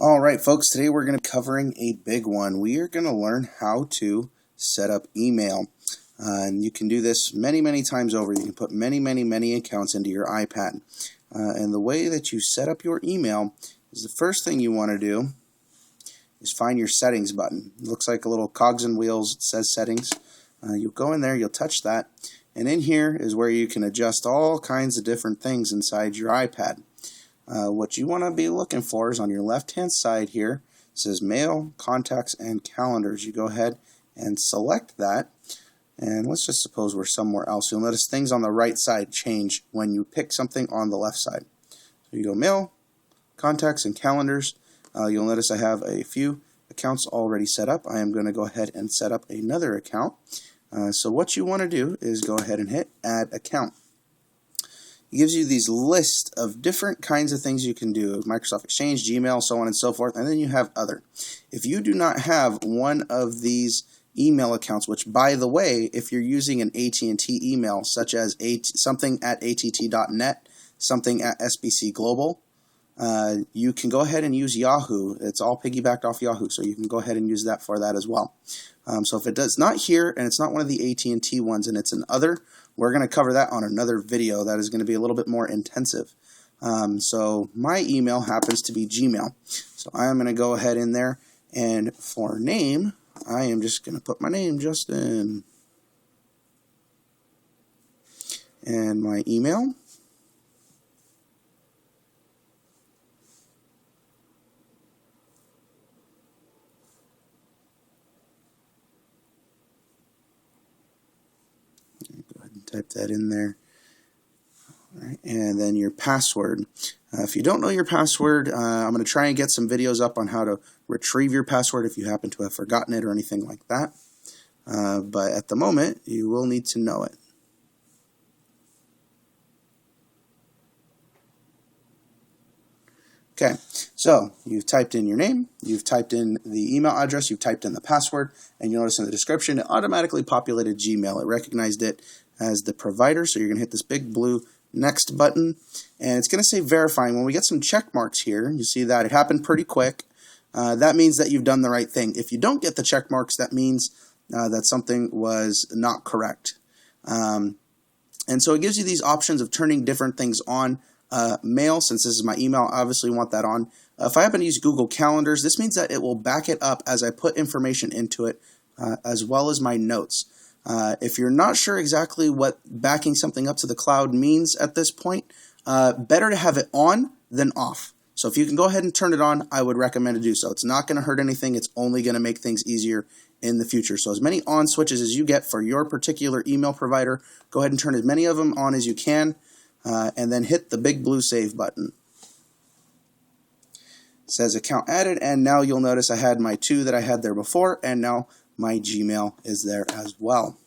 All right, folks, today we're going to be covering a big one. We are going to learn how to set up email. And you can do this many times over. You can put many accounts into your iPad. And the way that you set up your email is the first thing you want to do is find your settings button. It looks like a little cogs and wheels. It says settings. You'll go in there, you'll touch that. And in here is where you can adjust all kinds of different things inside your iPad. What you want to be looking for is on your left-hand side here. It says Mail, Contacts, and Calendars. You go ahead and select that. And let's just suppose we're somewhere else. You'll notice things on the right side change when you pick something on the left side. So you go Mail, Contacts, and Calendars. You'll notice I have a few accounts already set up. I am going to go ahead and set up another account. So what you want to do is go ahead and hit Add Account. It gives you these list of different kinds of things you can do, Microsoft Exchange, Gmail, so on and so forth, and then you have other. If you do not have one of these email accounts, which by the way, if you're using an AT&T email, such as something at att.net, something at SBC Global, you can go ahead and use Yahoo. It's all piggybacked off Yahoo, so you can go ahead and use that for that as well. So if it does not here, and it's not one of the AT&T ones, and it's an other, we're going to cover that on another video. That is going to be a little bit more intensive. So my email happens to be Gmail. So I am going to go ahead in there, and for name, I am just going to put my name, Justin. And my email. Go ahead and type that in there. All right, and then your password. If you don't know your password, I'm going to try and get some videos up on how to retrieve your password if you happen to have forgotten it or anything like that. But at the moment, you will need to know it. Okay, so you've typed in your name, you've typed in the email address, you've typed in the password, and you'll notice in the description it automatically populated Gmail. It recognized it as the provider, so you're going to hit this big blue Next button, and it's going to say verifying. When we get some check marks here, you see that it happened pretty quick. That means that you've done the right thing. If you don't get the check marks, that means that something was not correct. And so it gives you these options of turning different things on. Mail, since this is my email, I obviously want that on. If I happen to use Google Calendars, this means that it will back it up as I put information into it, as well as my notes. If you're not sure exactly what backing something up to the cloud means at this point, better to have it on than off. So if you can go ahead and turn it on, I would recommend to do so. It's not going to hurt anything. It's only going to make things easier in the future. So as many on switches as you get for your particular email provider, go ahead and turn as many of them on as you can, and then hit the big blue save button. It says account added, and now you'll notice I had my two that I had there before, and now my Gmail is there as well.